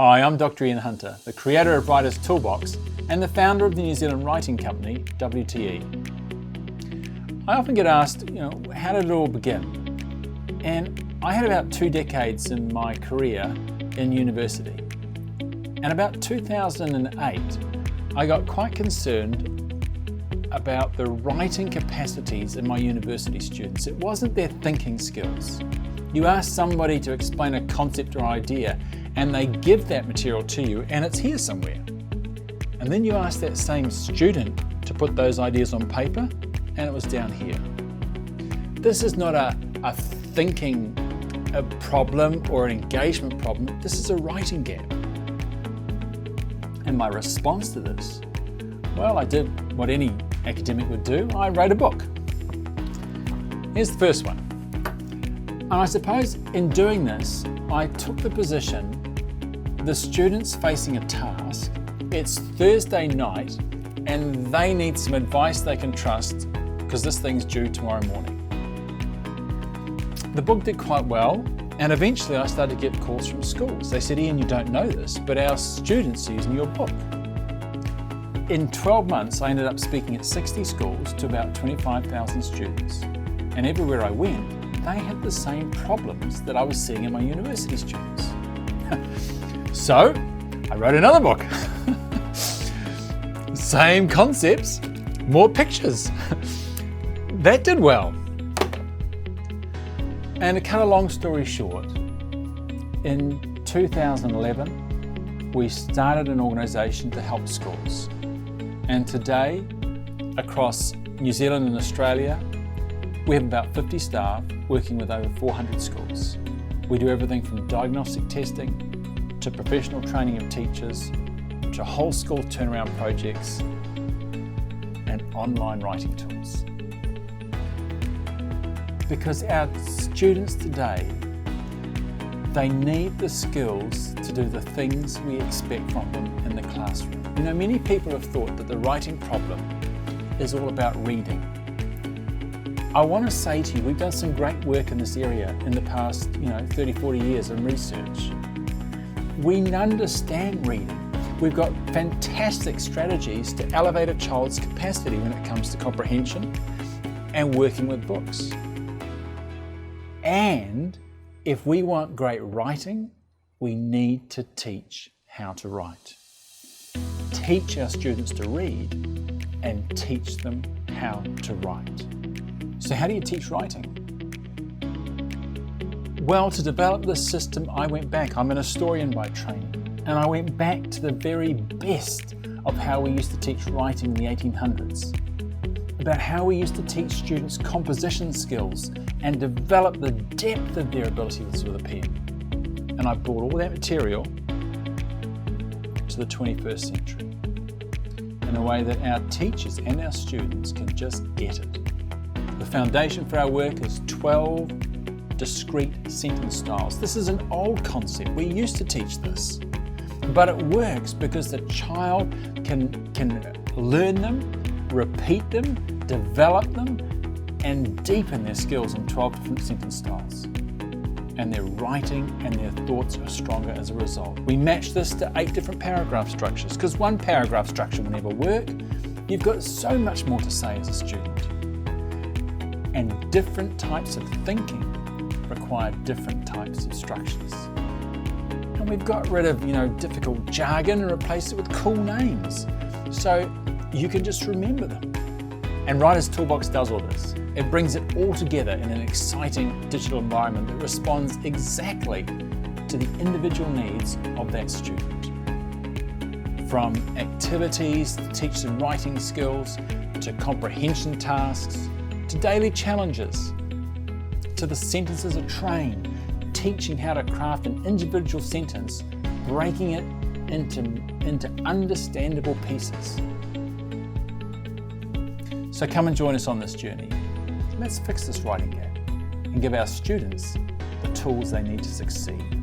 Hi, I'm Dr. Ian Hunter, the creator of Writer's Toolbox and the founder of the New Zealand writing company, WTE. I often get asked, how did it all begin? And I had about 2 decades in my career in university. And about 2008, I got quite concerned about the writing capacities in my university students. It wasn't their thinking skills. You ask somebody to explain a concept or idea, and they give that material to you, and it's here somewhere. And then you ask that same student to put those ideas on paper, and it was down here. This is not a thinking problem or an engagement problem. This is a writing gap. And my response to this, well, I did what any academic would do. I wrote a book. Here's the first one. And I suppose in doing this, I took the position the student's facing a task, it's Thursday night, and they need some advice they can trust because this thing's due tomorrow morning. The book did quite well, and eventually I started to get calls from schools. They said, Ian, you don't know this, but our students are using your book. In 12 months, I ended up speaking at 60 schools to about 25,000 students. And everywhere I went, they had the same problems that I was seeing in my university students. So, I wrote another book. Same concepts, more pictures. That did well. And to cut a long story short, in 2011, we started an organisation to help schools. And today, across New Zealand and Australia, we have about 50 staff working with over 400 schools. We do everything from diagnostic testing to professional training of teachers, to whole school turnaround projects and online writing tools. Because our students today, they need the skills to do the things we expect from them in the classroom. Many people have thought that the writing problem is all about reading. I want to say to you, we've done some great work in this area in the past 30, 40 years in research. We understand reading. We've got fantastic strategies to elevate a child's capacity when it comes to comprehension and working with books. And if we want great writing, we need to teach how to write. Teach our students to read and teach them how to write. So how do you teach writing? Well, to develop this system, I went back. I'm an historian by training, and I went back to the very best of how we used to teach writing in the 1800s, about how we used to teach students composition skills and develop the depth of their ability with a pen. And I brought all that material to the 21st century in a way that our teachers and our students can just get it. The foundation for our work is 12 discrete sentence styles. This is an old concept. We used to teach this, but it works because the child can learn them, repeat them, develop them, and deepen their skills in 12 different sentence styles. And their writing and their thoughts are stronger as a result. We match this to 8 different paragraph structures, because one paragraph structure will never work. You've got so much more to say as a student. And different types of thinking require different types of structures. And we've got rid of, difficult jargon and replaced it with cool names. So you can just remember them. And Writer's Toolbox does all this. It brings it all together in an exciting digital environment that responds exactly to the individual needs of that student. From activities to teach them writing skills, to comprehension tasks, to daily challenges, to the sentences of train, teaching how to craft an individual sentence, breaking it into understandable pieces. So come and join us on this journey. Let's fix this writing gap and give our students the tools they need to succeed.